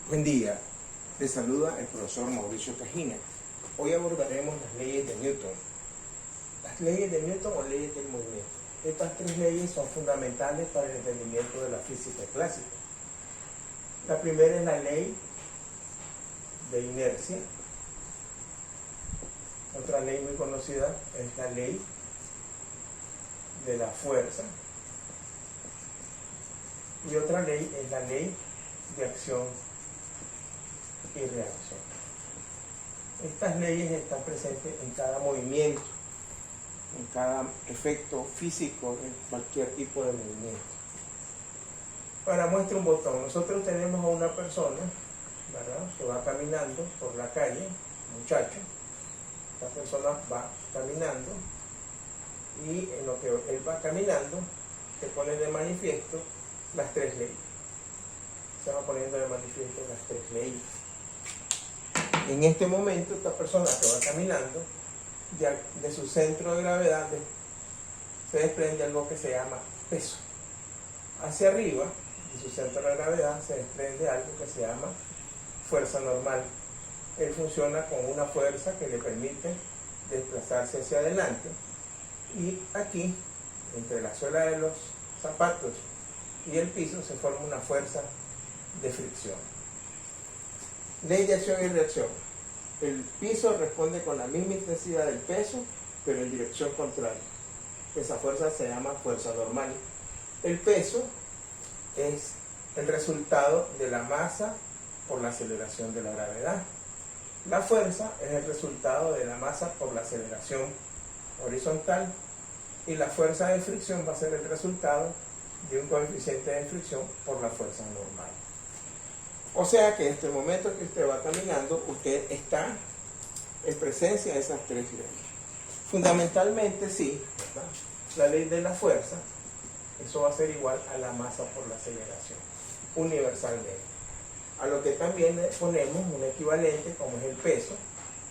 Buen día, les saluda el profesor Mauricio Cajina. Hoy abordaremos las leyes de Newton. Las leyes de Newton o leyes del movimiento. Estas tres leyes son fundamentales para el entendimiento de la física clásica. La primera es la ley de inercia. Otra ley muy conocida es la ley de la fuerza. Y otra ley es la ley de acción y reacción. Estas leyes están presentes en cada movimiento, en cada efecto físico, en cualquier tipo de movimiento. Para muestra un botón, nosotros tenemos a una persona, ¿verdad?, que va caminando por la calle, un muchacho. Esta persona va caminando y en lo que él va caminando se pone de manifiesto las tres leyes. Se va poniendo de manifiesto las tres leyes. En este momento, esta persona que va caminando, ya de su centro de gravedad se desprende algo que se llama peso. Hacia arriba, de su centro de gravedad, se desprende algo que se llama fuerza normal. Él funciona con una fuerza que le permite desplazarse hacia adelante. Y aquí, entre la suela de los zapatos y el piso, se forma una fuerza de fricción. Ley de acción y reacción. El piso responde con la misma intensidad del peso, pero en dirección contraria. Esa fuerza se llama fuerza normal. El peso es el resultado de la masa por la aceleración de la gravedad. La fuerza es el resultado de la masa por la aceleración horizontal. Y la fuerza de fricción va a ser el resultado de un coeficiente de fricción por la fuerza normal. O sea que en este momento que usted va caminando, usted está en presencia de esas tres leyes. Fundamentalmente sí, ¿verdad?, la ley de la fuerza, eso va a ser igual a la masa por la aceleración, universalmente. A lo que también le ponemos un equivalente, como es el peso,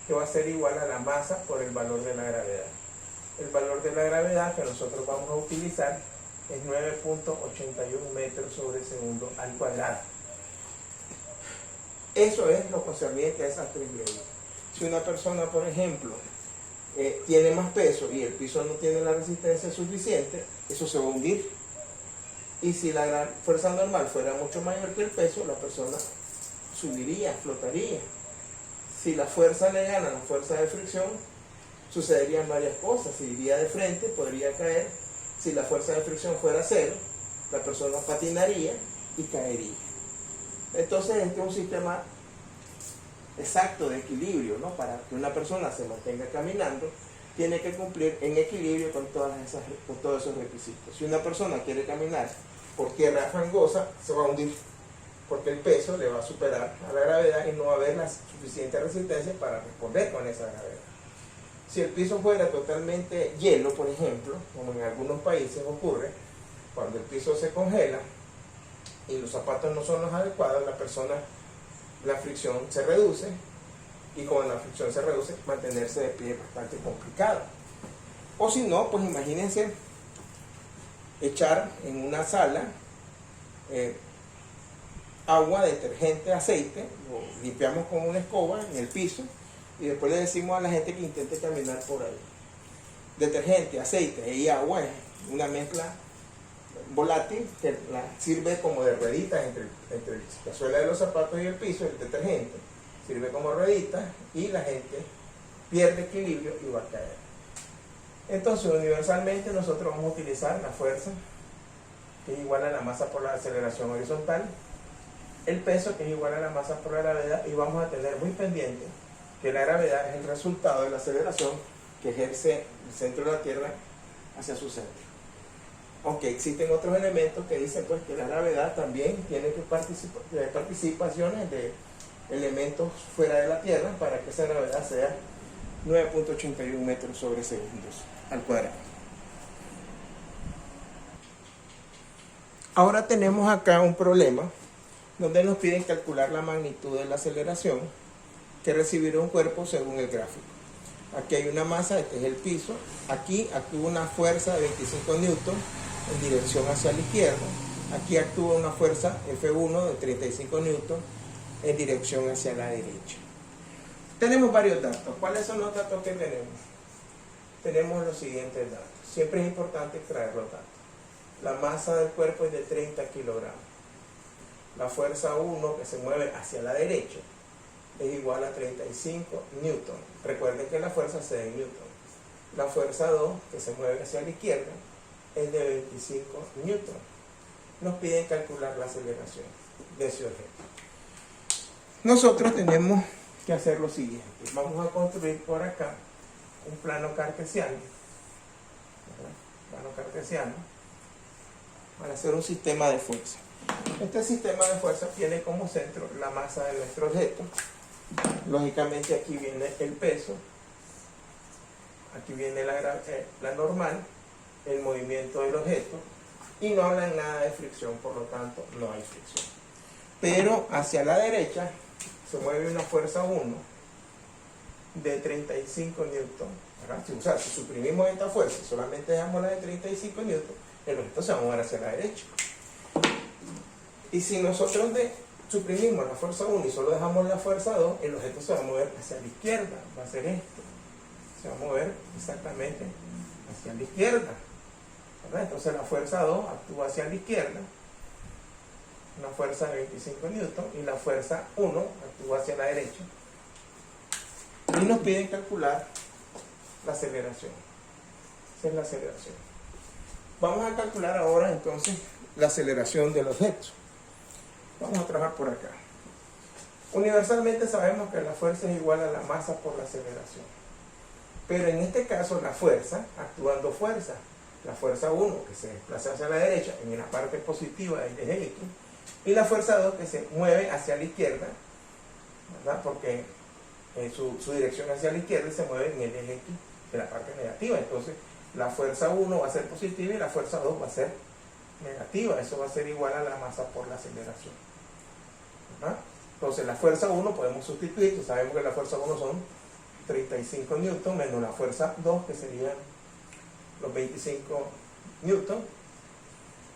que va a ser igual a la masa por el valor de la gravedad. El valor de la gravedad que nosotros vamos a utilizar es 9.81 metros sobre segundo al cuadrado. Eso es lo concerniente a esas tres leyes. Si una persona, por ejemplo, tiene más peso y el piso no tiene la resistencia suficiente, eso se va a hundir. Y si la gran fuerza normal fuera mucho mayor que el peso, la persona subiría, flotaría. Si la fuerza le gana a la fuerza de fricción, sucederían varias cosas. Si iría de frente, podría caer. Si la fuerza de fricción fuera cero, la persona patinaría y caería. Entonces, este es un sistema exacto de equilibrio, ¿no? Para que una persona se mantenga caminando, tiene que cumplir en equilibrio con todos esos requisitos. Si una persona quiere caminar por tierra fangosa, se va a hundir, porque el peso le va a superar a la gravedad y no va a haber la suficiente resistencia para responder con esa gravedad. Si el piso fuera totalmente hielo, por ejemplo, como en algunos países ocurre, cuando el piso se congela y los zapatos no son los adecuados, la fricción se reduce, y cuando la fricción se reduce, mantenerse de pie es bastante complicado. O si no, pues imagínense echar en una sala agua, detergente, aceite, lo limpiamos con una escoba en el piso y después le decimos a la gente que intente caminar por ahí. Detergente, aceite y agua es una mezcla volátil que sirve como de rueditas entre la suela de los zapatos y el piso. El detergente sirve como rueditas y la gente pierde equilibrio y va a caer. Entonces, universalmente nosotros vamos a utilizar la fuerza, que es igual a la masa por la aceleración horizontal, el peso, que es igual a la masa por la gravedad, y vamos a tener muy pendiente que la gravedad es el resultado de la aceleración que ejerce el centro de la Tierra hacia su centro. Aunque existen otros elementos que dicen pues que la gravedad también tiene que participaciones de elementos fuera de la Tierra para que esa gravedad sea 9.81 metros sobre segundos al cuadrado. Ahora tenemos acá un problema donde nos piden calcular la magnitud de la aceleración que recibirá un cuerpo según el gráfico. Aquí hay una masa, este es el piso, aquí actúa una fuerza de 25 newton en dirección hacia la izquierda, aquí actúa una fuerza F1 de 35 newton en dirección hacia la derecha. Tenemos varios datos. ¿Cuáles son los datos que tenemos? Tenemos los siguientes datos. Siempre es importante extraer los datos. La masa del cuerpo es de 30 kilogramos. La fuerza 1 que se mueve hacia la derecha es igual a 35 newton. Recuerden que la fuerza se da en newton. La fuerza 2 que se mueve hacia la izquierda es de 25 newton. Nos piden calcular la aceleración de ese objeto. Nosotros tenemos que hacer lo siguiente. Vamos a construir por acá un plano cartesiano. Plano cartesiano para hacer un sistema de fuerza. Este sistema de fuerza tiene como centro la masa de nuestro objeto. Lógicamente aquí viene el peso, aquí viene la normal, el movimiento del objeto, y no hablan nada de fricción, por lo tanto no hay fricción. Pero hacia la derecha se mueve una fuerza 1 de 35 newton. Si suprimimos esta fuerza, solamente dejamos la de 35 newton, el objeto se va a mover hacia la derecha. Y si nosotros suprimimos la fuerza 1 y solo dejamos la fuerza 2, el objeto se va a mover hacia la izquierda, va a ser esto. Se va a mover exactamente hacia la izquierda. ¿Verdad? Entonces la fuerza 2 actúa hacia la izquierda, una fuerza de 25 newton, y la fuerza 1 actúa hacia la derecha. Y nos piden calcular la aceleración. Esa es la aceleración. Vamos a calcular ahora entonces la aceleración del objeto. Vamos a trabajar por acá. Universalmente sabemos que la fuerza es igual a la masa por la aceleración. Pero en este caso la fuerza, actúan dos fuerzas. La fuerza 1 que se desplaza hacia la derecha en la parte positiva del eje X, y la fuerza 2 que se mueve hacia la izquierda, ¿verdad? Porque su dirección hacia la izquierda se mueve en el eje X de la parte negativa. Entonces la fuerza 1 va a ser positiva y la fuerza 2 va a ser negativa. Eso va a ser igual a la masa por la aceleración, ¿verdad? Entonces la fuerza 1 podemos sustituir. Sabemos que la fuerza 1 son 35 newton menos la fuerza 2 que serían los 25 newton,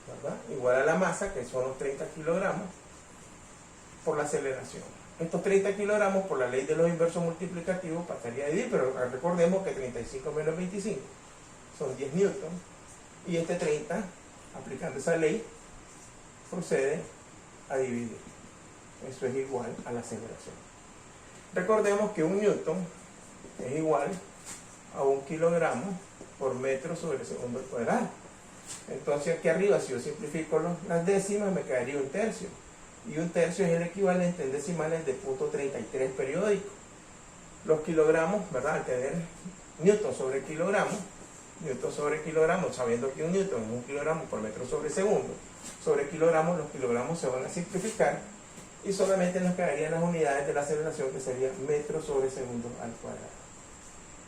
¿verdad? Igual a la masa, que son los 30 kilogramos, por la aceleración. Estos 30 kilogramos, por la ley de los inversos multiplicativos, pasaría a dividir, pero recordemos que 35 menos 25 son 10 newton, y este 30, aplicando esa ley, procede a dividir. Eso es igual a la aceleración. Recordemos que un newton es igual a 1 kilogramo por metro sobre segundo al cuadrado. Entonces aquí arriba, si yo simplifico las décimas, me quedaría 1/3. Y 1/3 es el equivalente en decimales de 0.33 periódico. Los kilogramos, ¿verdad? Al tener newton sobre kilogramo, sabiendo que un newton es 1 kilogramo por metro sobre segundo, sobre kilogramos, los kilogramos se van a simplificar y solamente nos quedarían las unidades de la aceleración, que sería metro sobre segundo al cuadrado.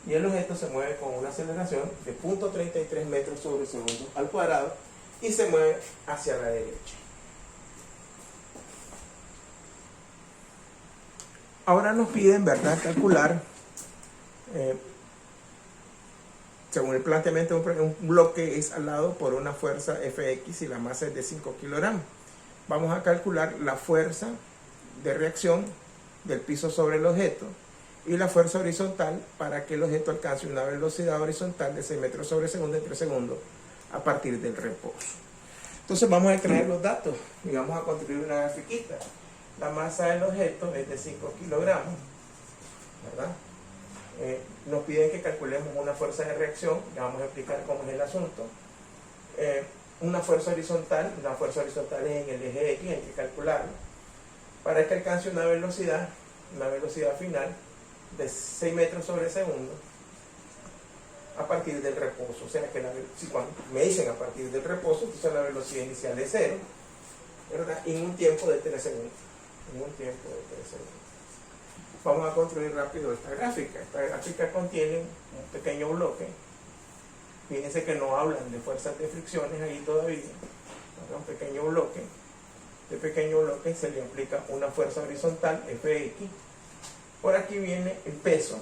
Y el objeto se mueve con una aceleración de 0.33 metros sobre segundo al cuadrado y se mueve hacia la derecha. Ahora nos piden, ¿verdad?, calcular, según el planteamiento, un bloque es alado por una fuerza Fx y la masa es de 5 kilogramos. Vamos a calcular la fuerza de reacción del piso sobre el objeto y la fuerza horizontal para que el objeto alcance una velocidad horizontal de 6 metros sobre segundo en 3 segundos a partir del reposo. Entonces vamos a extraer los datos y vamos a construir una grafiquita. La masa del objeto es de 5 kilogramos, ¿verdad? Nos piden que calculemos una fuerza de reacción. Ya vamos a explicar cómo es el asunto. Una fuerza horizontal es en el eje X, hay que calcularlo, para que alcance una velocidad final de 6 metros sobre segundo a partir del reposo. O sea que cuando me dicen a partir del reposo, entonces la velocidad inicial es 0, ¿verdad? En un tiempo de 3 segundos. Vamos a construir rápido esta gráfica. Esta gráfica contiene un pequeño bloque. Fíjense que no hablan de fuerzas de fricciones ahí todavía. Un pequeño bloque. Este pequeño bloque se le aplica una fuerza horizontal, Fx. Por aquí viene el peso.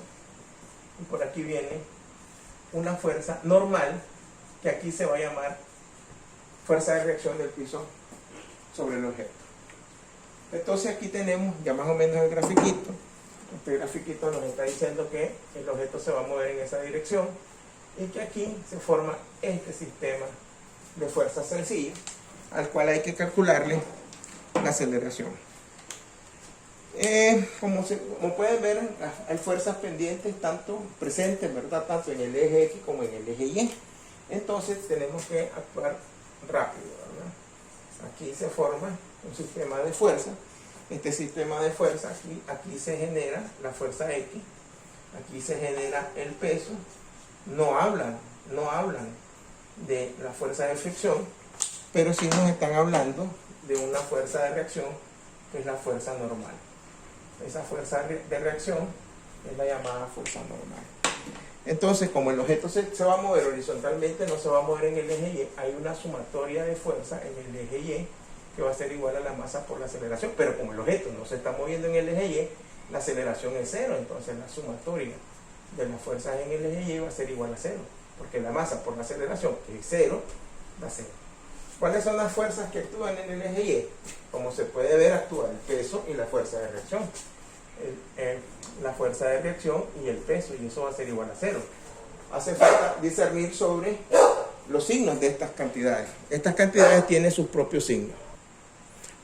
Y por aquí viene una fuerza normal, que aquí se va a llamar fuerza de reacción del piso sobre el objeto. Entonces aquí tenemos ya más o menos el grafiquito. Este grafiquito nos está diciendo que el objeto se va a mover en esa dirección y que aquí se forma este sistema de fuerza sencilla al cual hay que calcularle la aceleración. Como pueden ver, hay fuerzas pendientes tanto presentes, ¿verdad? Tanto en el eje X como en el eje Y. Entonces tenemos que actuar rápido, ¿verdad? Aquí se forma un sistema de fuerza. Este sistema de fuerza, aquí se genera la fuerza X, aquí se genera el peso. No hablan de la fuerza de fricción, pero sí nos están hablando de una fuerza de reacción que es la fuerza normal. Esa fuerza de reacción es la llamada fuerza normal. Entonces, como el objeto se va a mover horizontalmente, no se va a mover en el eje Y, hay una sumatoria de fuerza en el eje Y que va a ser igual a la masa por la aceleración, pero como el objeto no se está moviendo en el eje Y, la aceleración es cero, entonces la sumatoria de las fuerzas en el eje Y va a ser igual a cero, porque la masa por la aceleración, que es cero, da cero. ¿Cuáles son las fuerzas que actúan en el eje Y? Como se puede ver, actúa el peso y la fuerza de reacción. La fuerza de reacción y el peso, y eso va a ser igual a cero. Hace falta discernir sobre los signos de estas cantidades. Estas cantidades tienen sus propios signos.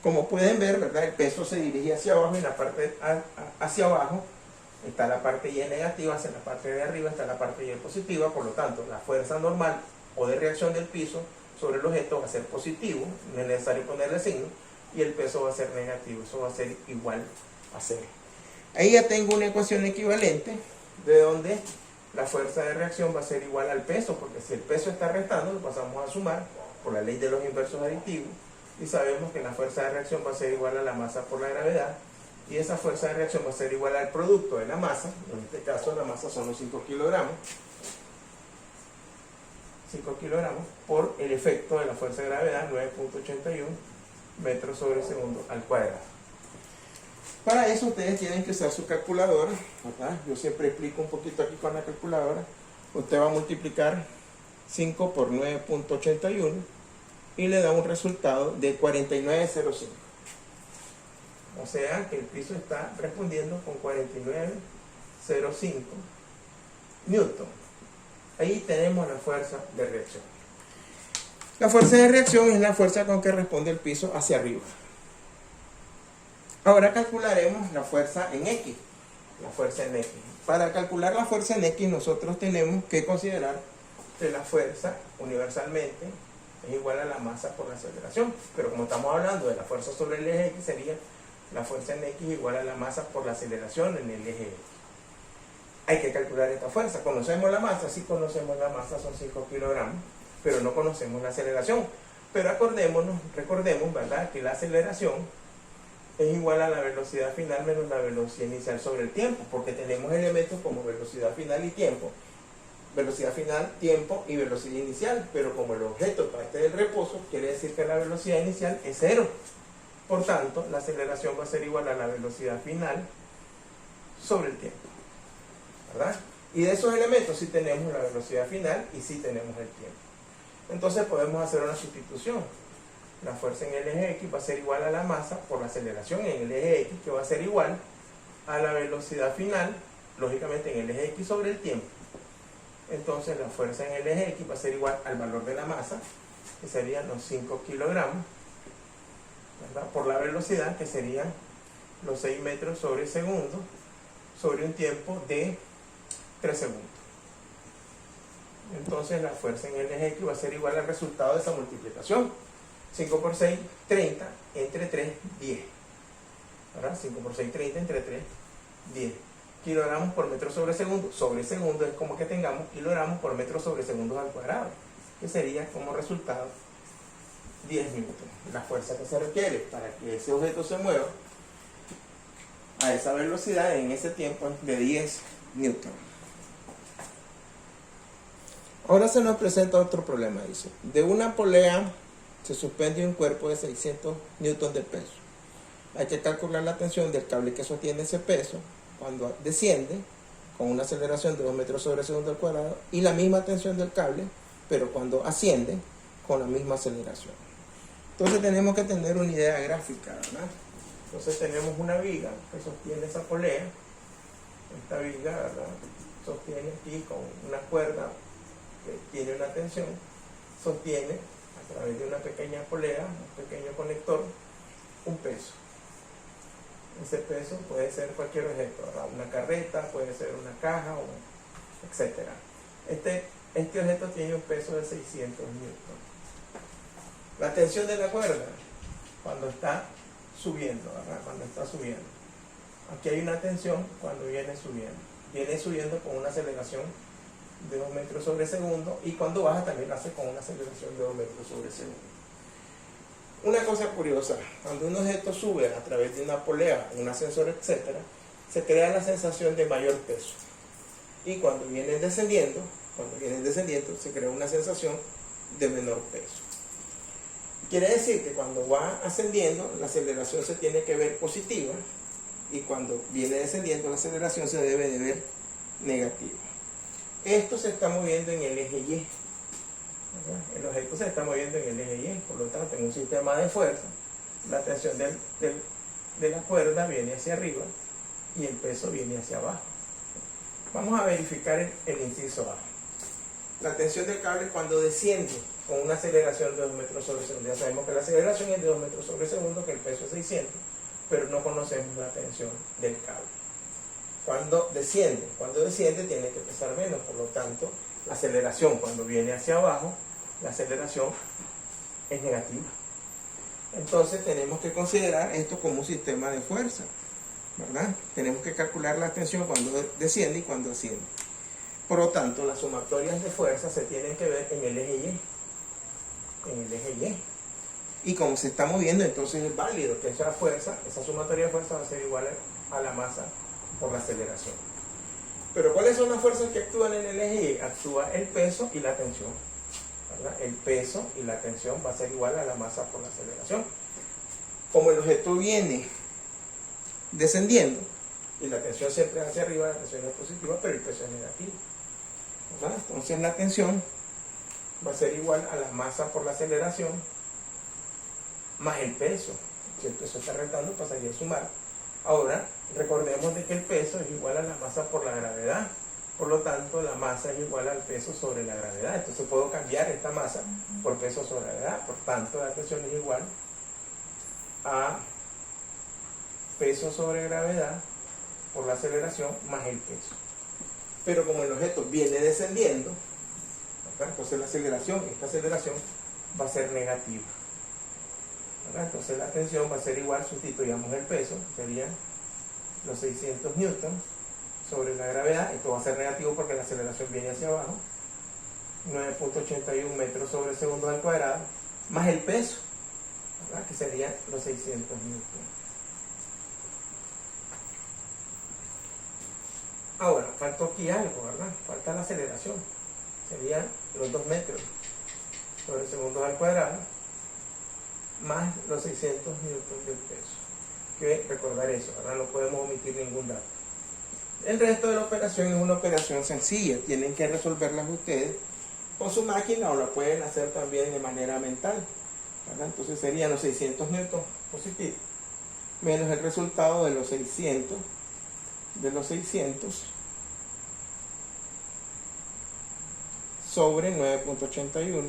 Como pueden ver, ¿verdad? El peso se dirige hacia abajo y la parte hacia abajo está la parte Y negativa, hacia la parte de arriba está la parte Y positiva. Por lo tanto, la fuerza normal o de reacción del piso sobre el objeto va a ser positivo, no es necesario ponerle signo, y el peso va a ser negativo, eso va a ser igual a cero. Ahí ya tengo una ecuación equivalente de donde la fuerza de reacción va a ser igual al peso, porque si el peso está restando, lo pasamos a sumar por la ley de los inversos aditivos, y sabemos que la fuerza de reacción va a ser igual a la masa por la gravedad, y esa fuerza de reacción va a ser igual al producto de la masa, en este caso la masa son los 5 kilogramos, 5 kilogramos por el efecto de la fuerza de gravedad, 9.81 metros sobre segundo al cuadrado. Para eso ustedes tienen que usar su calculadora, ¿verdad? Yo siempre explico un poquito aquí con la calculadora. Usted va a multiplicar 5 por 9.81 y le da un resultado de 49.05. O sea que el piso está respondiendo con 49.05 newton. Ahí tenemos la fuerza de reacción. La fuerza de reacción es la fuerza con que responde el piso hacia arriba. Ahora calcularemos la fuerza en X. La fuerza en X. Para calcular la fuerza en X nosotros tenemos que considerar que la fuerza universalmente es igual a la masa por la aceleración. Pero como estamos hablando de la fuerza sobre el eje X, sería la fuerza en X igual a la masa por la aceleración en el eje X. Hay que calcular esta fuerza. ¿Conocemos la masa? Sí conocemos la masa, son 5 kilogramos, pero no conocemos la aceleración. Pero recordemos, ¿verdad?, que la aceleración es igual a la velocidad final menos la velocidad inicial sobre el tiempo, porque tenemos elementos como velocidad final y tiempo. Velocidad final, tiempo y velocidad inicial, pero como el objeto parte del reposo, quiere decir que la velocidad inicial es cero. Por tanto, la aceleración va a ser igual a la velocidad final sobre el tiempo, ¿verdad? Y de esos elementos sí tenemos la velocidad final y sí tenemos el tiempo. Entonces podemos hacer una sustitución. La fuerza en el eje X va a ser igual a la masa por la aceleración en el eje X, que va a ser igual a la velocidad final, lógicamente en el eje X sobre el tiempo. Entonces la fuerza en el eje X va a ser igual al valor de la masa, que serían los 5 kilogramos, ¿verdad?, por la velocidad, que serían los 6 metros sobre segundo, sobre un tiempo de 3 segundos. Entonces la fuerza en el eje X va a ser igual al resultado de esa multiplicación. 5 por 6, 30, entre 3, 10. ¿Verdad? 5 por 6, 30, entre 3, 10. Kilogramos por metro sobre segundo. Sobre segundo es como que tengamos kilogramos por metro sobre segundos al cuadrado, que sería como resultado 10 newton. La fuerza que se requiere para que ese objeto se mueva a esa velocidad en ese tiempo es de 10 newton. Ahora se nos presenta otro problema, dice. De una polea se suspende un cuerpo de 600 newton de peso. Hay que calcular la tensión del cable que sostiene ese peso cuando desciende con una aceleración de 2 metros sobre segundo al cuadrado y la misma tensión del cable, pero cuando asciende con la misma aceleración. Entonces tenemos que tener una idea gráfica, ¿verdad? Entonces tenemos una viga que sostiene esa polea. Esta viga, ¿verdad?, sostiene aquí con una cuerda que tiene una tensión, sostiene a través de una pequeña polea, un pequeño conector, un peso. Ese peso puede ser cualquier objeto, ¿verdad?, una carreta, puede ser una caja, etc. Este objeto tiene un peso de 600 newton. La tensión de la cuerda, cuando está subiendo, ¿verdad?, cuando está subiendo. Aquí hay una tensión cuando viene subiendo. Viene subiendo con una aceleración de 2 metros sobre segundo, y cuando baja también lo hace con una aceleración de 2 metros sobre segundo. Una cosa curiosa, cuando un objeto sube a través de una polea, un ascensor, etc., se crea la sensación de mayor peso. Y cuando viene descendiendo, se crea una sensación de menor peso. Quiere decir que cuando va ascendiendo, la aceleración se tiene que ver positiva, y cuando viene descendiendo, la aceleración se debe de ver negativa. Esto se está moviendo en el eje Y. El objeto se está moviendo en el eje Y, por lo tanto, en un sistema de fuerza, la tensión de la cuerda viene hacia arriba y el peso viene hacia abajo. Vamos a verificar el inciso A. La tensión del cable cuando desciende con una aceleración de 2 metros sobre segundo. Ya sabemos que la aceleración es de 2 metros sobre segundo, que el peso es 600, pero no conocemos la tensión del cable. Cuando desciende tiene que pesar menos, por lo tanto, la aceleración cuando viene hacia abajo, la aceleración es negativa. Entonces tenemos que considerar esto como un sistema de fuerza, ¿verdad? Tenemos que calcular la tensión cuando desciende y cuando asciende. Por lo tanto, las sumatorias de fuerza se tienen que ver en el eje Y. En el eje Y. Y como se está moviendo, entonces es válido que esa sumatoria de fuerza va a ser igual a la masa por la aceleración. Pero ¿cuáles son las fuerzas que actúan en el eje Y? Actúa el peso y la tensión, ¿verdad? El peso y la tensión va a ser igual a la masa por la aceleración. Como el objeto viene descendiendo y la tensión siempre es hacia arriba, la tensión es positiva, pero el peso es negativo, ¿verdad? Entonces la tensión va a ser igual a la masa por la aceleración más el peso. Si el peso está restando, pasaría a sumar. Ahora, recordemos de que el peso es igual a la masa por la gravedad. Por lo tanto, la masa es igual al peso sobre la gravedad. Entonces puedo cambiar esta masa por peso sobre la gravedad. Por tanto, la tensión es igual a peso sobre gravedad por la aceleración más el peso. Pero como el objeto viene descendiendo, ¿verdad?, entonces esta aceleración va a ser negativa, ¿verdad? Entonces la tensión va a ser igual, sustituyamos el peso, serían los 600 newton sobre la gravedad. Esto va a ser negativo porque la aceleración viene hacia abajo, 9.81 metros sobre segundo al cuadrado, más el peso, ¿verdad?, que serían los 600 newton. Ahora, faltó aquí algo, ¿verdad? Falta la aceleración. Serían los 2 metros sobre segundo al cuadrado, más los 600 newton del peso. Que recordar eso, ¿verdad? No podemos omitir ningún dato. El resto de la operación es una operación sencilla. Tienen que resolverlas ustedes con su máquina, o la pueden hacer también de manera mental, ¿verdad? Entonces serían los 600 newton positivos menos el resultado de los 600 sobre 9.81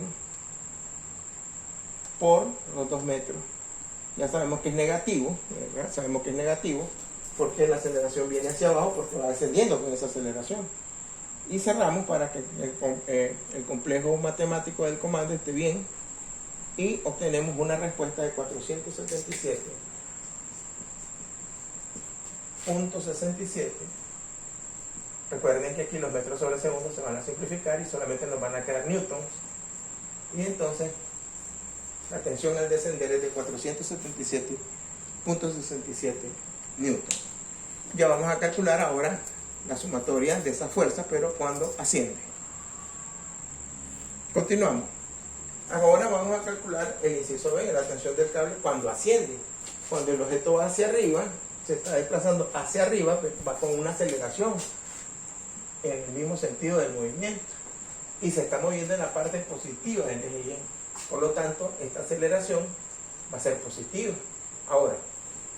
por los 2 metros. Ya sabemos que es negativo, ¿verdad? Sabemos que es negativo porque la aceleración viene hacia abajo, porque va descendiendo con esa aceleración. Y cerramos para que el complejo matemático del comando esté bien, y obtenemos una respuesta de 477.67. Recuerden que aquí los metros sobre segundo se van a simplificar y solamente nos van a quedar newtons, y entonces la tensión al descender es de 477.67 newtons. Ya vamos a calcular ahora la sumatoria de esa fuerza, pero cuando asciende. Continuamos. Ahora vamos a calcular el inciso B, la tensión del cable cuando asciende. Cuando el objeto va hacia arriba, se está desplazando hacia arriba, va con una aceleración en el mismo sentido del movimiento, y se está moviendo en la parte positiva del eje Y. Por lo tanto, esta aceleración va a ser positiva. Ahora,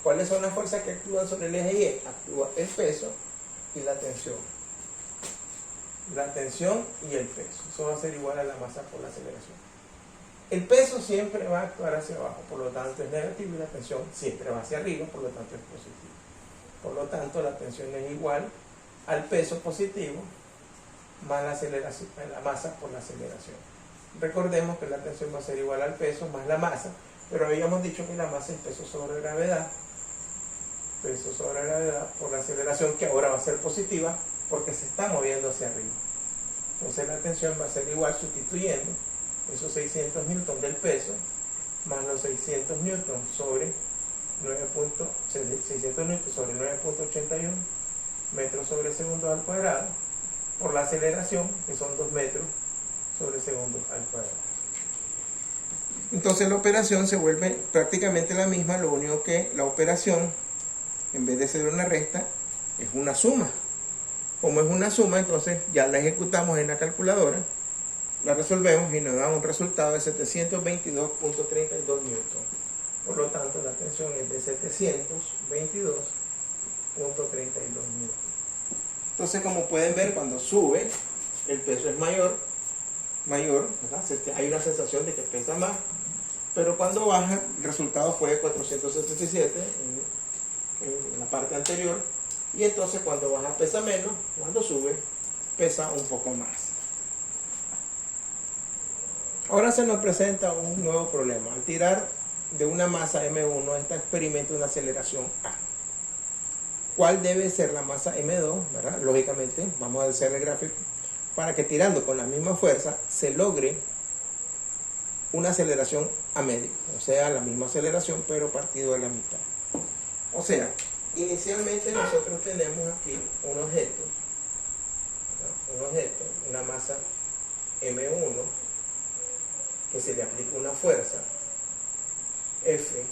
¿Cuáles son las fuerzas que actúan sobre el eje Y? Actúa el peso y la tensión. La tensión y el peso. Eso va a ser igual a la masa por la aceleración. El peso siempre va a actuar hacia abajo, por lo tanto es negativo, y la tensión siempre va hacia arriba, por lo tanto es positivo. Por lo tanto, la tensión es igual al peso positivo más la aceleración, la masa por la aceleración. Recordemos que la tensión va a ser igual al peso más la masa, pero habíamos dicho que la masa es peso sobre gravedad por la aceleración, que ahora va a ser positiva porque se está moviendo hacia arriba. Entonces la tensión va a ser igual, sustituyendo esos 600 newtons del peso más los 600 newtons sobre 9.81 metros sobre segundo al cuadrado por la aceleración, que son 2 metros sobre segundo al cuadrado. Entonces la operación se vuelve prácticamente la misma, lo único que la operación, en vez de ser una resta, es una suma. Como es una suma, entonces ya la ejecutamos en la calculadora, la resolvemos y nos da un resultado de 722.32 newtons. Por lo tanto, la tensión es de 722.32 newtons. Entonces, como pueden ver, cuando sube, el peso es mayor, ¿verdad? Hay una sensación de que pesa más, pero cuando baja, el resultado fue 477 en la parte anterior, y entonces cuando baja pesa menos, cuando sube pesa un poco más. Ahora se nos presenta un nuevo problema. Al tirar de una masa M1, esta experimenta una aceleración A. ¿Cuál debe ser la masa M2? ¿Verdad? Lógicamente, vamos a hacer el gráfico para que tirando con la misma fuerza se logre una aceleración a medio, o sea, la misma aceleración pero partido a la mitad. O sea, inicialmente nosotros tenemos aquí un objeto, una masa M1, que se le aplica una fuerza F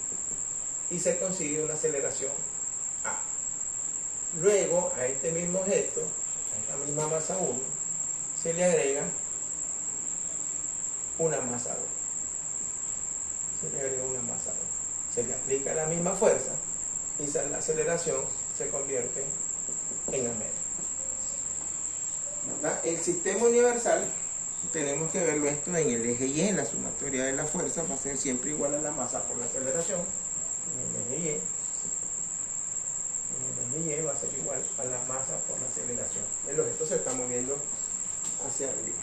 y se consigue una aceleración A. Luego a este mismo objeto, a esta misma masa 1, se le agrega una masa 2. Se le aplica la misma fuerza y la aceleración se convierte en A medio. ¿Verdad? El sistema universal, tenemos que verlo esto en el eje Y, la sumatoria de las fuerzas va a ser siempre igual a la masa por la aceleración. En el eje Y va a ser igual a la masa por la aceleración. El objeto se está moviendo hacia arriba,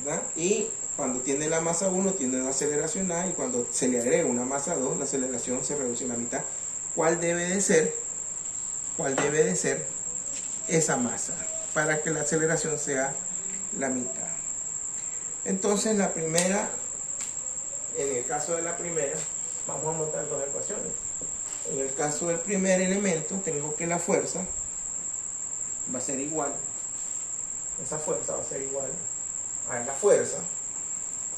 ¿verdad? Y cuando tiene la masa 1 tiene una aceleración A, y cuando se le agrega una masa 2 la aceleración se reduce a la mitad. ¿Cuál debe de ser esa masa para que la aceleración sea la mitad? Entonces la primera, en el caso de la primera, vamos a montar dos ecuaciones. En el caso del primer elemento, tengo que la fuerza va a ser igual, esa fuerza va a ser igual a la fuerza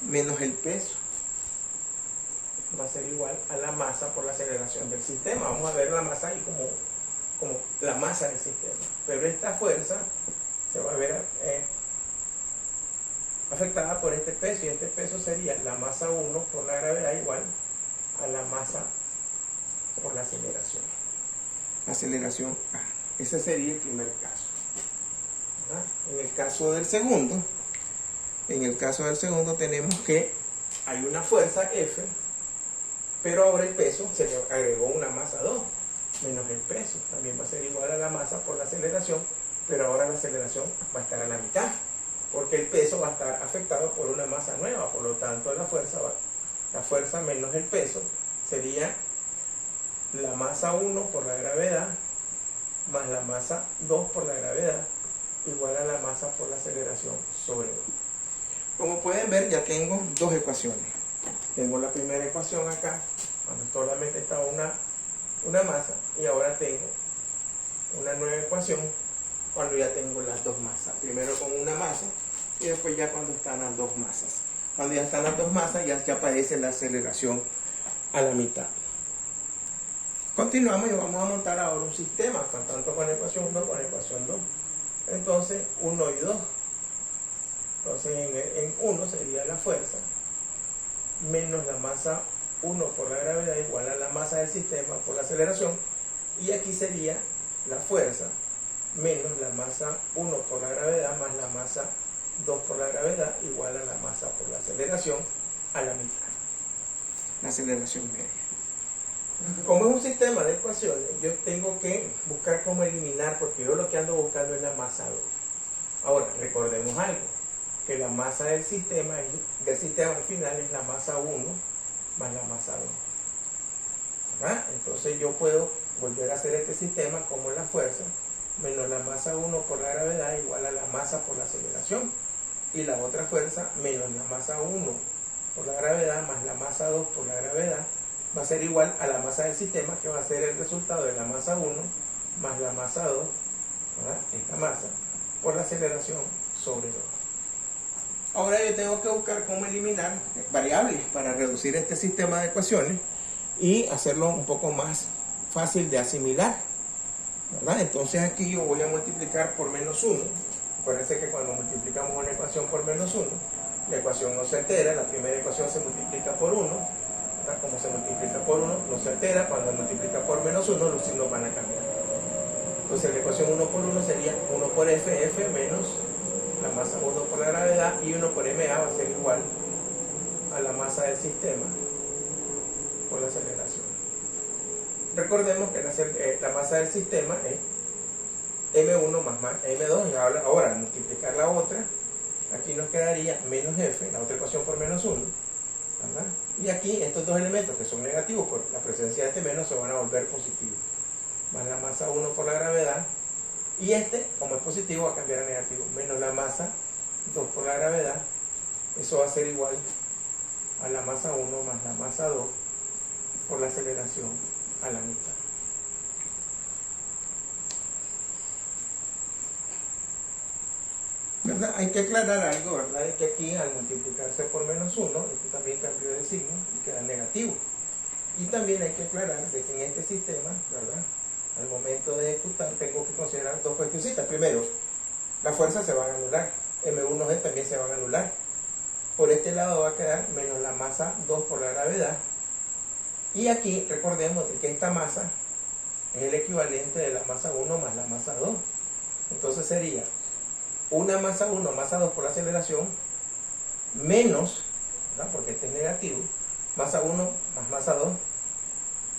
menos el peso, va a ser igual a la masa por la aceleración del sistema. Vamos a ver la masa ahí como la masa del sistema, pero esta fuerza se va a ver afectada por este peso, y este peso sería la masa 1 por la gravedad igual a la masa por la aceleración. Aceleración A. Ese sería el primer caso. ¿Verdad? En el caso del segundo tenemos que hay una fuerza F, pero ahora el peso se le agregó una masa 2 menos el peso. También va a ser igual a la masa por la aceleración, pero ahora la aceleración va a estar a la mitad, porque el peso va a estar afectado por una masa nueva. Por lo tanto, la fuerza menos el peso sería la masa 1 por la gravedad más la masa 2 por la gravedad igual a la masa por la aceleración sobre 2. Como pueden ver, ya tengo dos ecuaciones. Tengo la primera ecuación acá, cuando solamente estaba una masa, y ahora tengo una nueva ecuación cuando ya tengo las dos masas. Primero con una masa y después ya cuando están las dos masas. Cuando ya están las dos masas ya aparece la aceleración a la mitad. Continuamos y vamos a montar ahora un sistema, tanto con la ecuación 1 con la ecuación 2. Entonces 1 y 2. Entonces en 1 sería la fuerza menos la masa 1 por la gravedad igual a la masa masa del sistema por la aceleración, y aquí sería la fuerza menos la masa 1 por la gravedad más la masa 2 por la gravedad igual a la masa por la aceleración a la mitad, la aceleración media. Como es un sistema de ecuaciones, yo tengo que buscar cómo eliminar, porque yo lo que ando buscando es la masa 2. Ahora, recordemos algo, que la masa del sistema al final es la masa 1 más la masa 2. ¿Verdad? Entonces yo puedo volver a hacer este sistema como la fuerza menos la masa 1 por la gravedad igual a la masa por la aceleración, y la otra fuerza menos la masa 1 por la gravedad más la masa 2 por la gravedad va a ser igual a la masa del sistema, que va a ser el resultado de la masa 1 más la masa 2, ¿verdad? Esta masa por la aceleración sobre 2. Ahora yo tengo que buscar cómo eliminar variables para reducir este sistema de ecuaciones y hacerlo un poco más fácil de asimilar, ¿verdad? Entonces aquí yo voy a multiplicar por menos 1. Acuérdense que cuando multiplicamos una ecuación por menos 1, la ecuación no se altera, la primera ecuación se multiplica por 1, ¿verdad? Como se multiplica por 1, no se altera. Cuando multiplica por menos 1, los signos van a cambiar. Entonces la ecuación 1 por 1 sería 1 por F menos la masa 1 por la gravedad, y 1 por MA va a ser igual a la masa del sistema por la aceleración. Recordemos que la masa del sistema es M1 más M2, y ahora al multiplicar la otra, aquí nos quedaría menos F, la otra ecuación por menos 1, ¿verdad? Y aquí estos dos elementos que son negativos por la presencia de este menos se van a volver positivos, más la masa 1 por la gravedad, y este, como es positivo, va a cambiar a negativo, menos la masa 2 por la gravedad, eso va a ser igual a la masa 1 más la masa 2 por la aceleración a la mitad. ¿Verdad? Hay que aclarar algo, ¿verdad? Es que aquí al multiplicarse por menos 1, esto también cambió de signo y queda negativo. Y también hay que aclarar de que en este sistema, ¿verdad?, al momento de ejecutar tengo que considerar dos cuestioncitas. Primero, las fuerzas se van a anular, M1G también se van a anular. Por este lado va a quedar menos la masa 2 por la gravedad. Y aquí recordemos que esta masa es el equivalente de la masa 1 más la masa 2. Entonces sería una masa 1 masa 2 por la aceleración menos, ¿verdad?, porque este es negativo, masa 1 más masa 2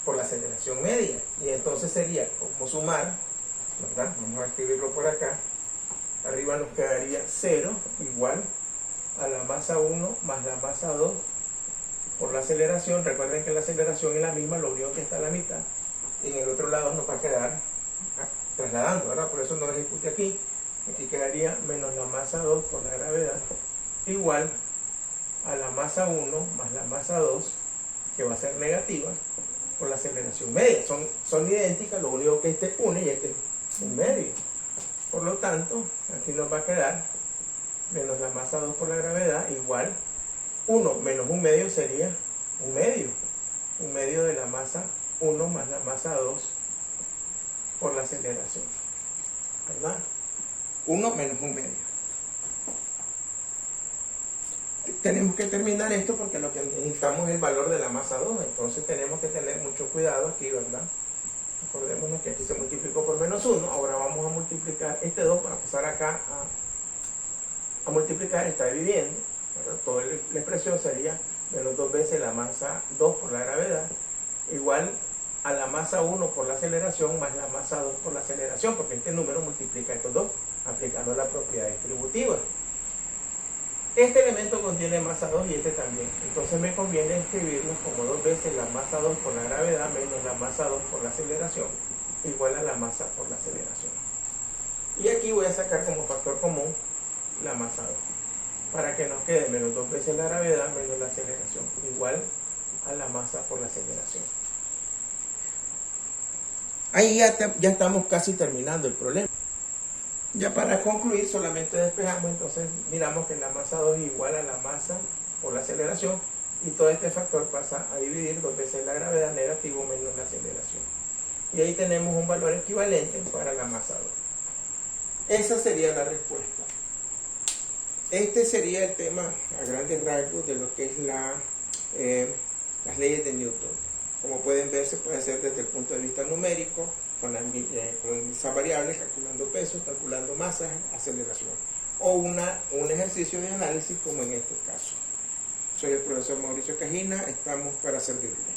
por la aceleración media. Y entonces sería como sumar, ¿verdad? Vamos a escribirlo por acá. Arriba nos quedaría 0 igual a la masa 1 más la masa 2 por la aceleración. Recuerden que la aceleración es la misma, lo único que está a la mitad, y en el otro lado nos va a quedar trasladando, ¿verdad? Por eso no lo ejecute aquí. Aquí quedaría menos la masa 2 por la gravedad igual a la masa 1 más la masa 2, que va a ser negativa, por la aceleración media. Son idénticas, lo único que este une y este es un medio. Por lo tanto, aquí nos va a quedar menos la masa 2 por la gravedad igual 1 menos un medio sería un medio de la masa 1 más la masa 2 por la aceleración, ¿verdad? 1 menos un medio. Tenemos que terminar esto porque lo que necesitamos es el valor de la masa 2, entonces tenemos que tener mucho cuidado aquí, ¿verdad? Acordémonos que aquí se multiplicó por menos 1, ahora vamos a multiplicar este 2 para pasar acá a multiplicar, está dividiendo, ¿verdad? Toda la expresión sería menos 2 veces la masa 2 por la gravedad igual a la masa 1 por la aceleración más la masa 2 por la aceleración, porque este número multiplica estos dos, aplicando la propiedad distributiva. Este elemento contiene masa 2 y este también, entonces me conviene escribirlos como 2 veces la masa 2 por la gravedad menos la masa 2 por la aceleración igual a la masa por la aceleración. Y aquí voy a sacar como factor común la masa 2, para que nos quede menos 2 veces la gravedad menos la aceleración igual a la masa por la aceleración. Ahí ya estamos casi terminando el problema. Ya para concluir solamente despejamos, entonces miramos que la masa 2 es igual a la masa por la aceleración, y todo este factor pasa a dividir 2 veces la gravedad, negativo menos la aceleración. Y ahí tenemos un valor equivalente para la masa 2. Esa sería la respuesta. Este sería el tema a grandes rasgos de lo que es las leyes de Newton. Como pueden ver, se puede hacer desde el punto de vista numérico, con esas variables, calculando pesos, calculando masas, aceleración. O un ejercicio de análisis como en este caso. Soy el profesor Mauricio Cajina, estamos para servirles.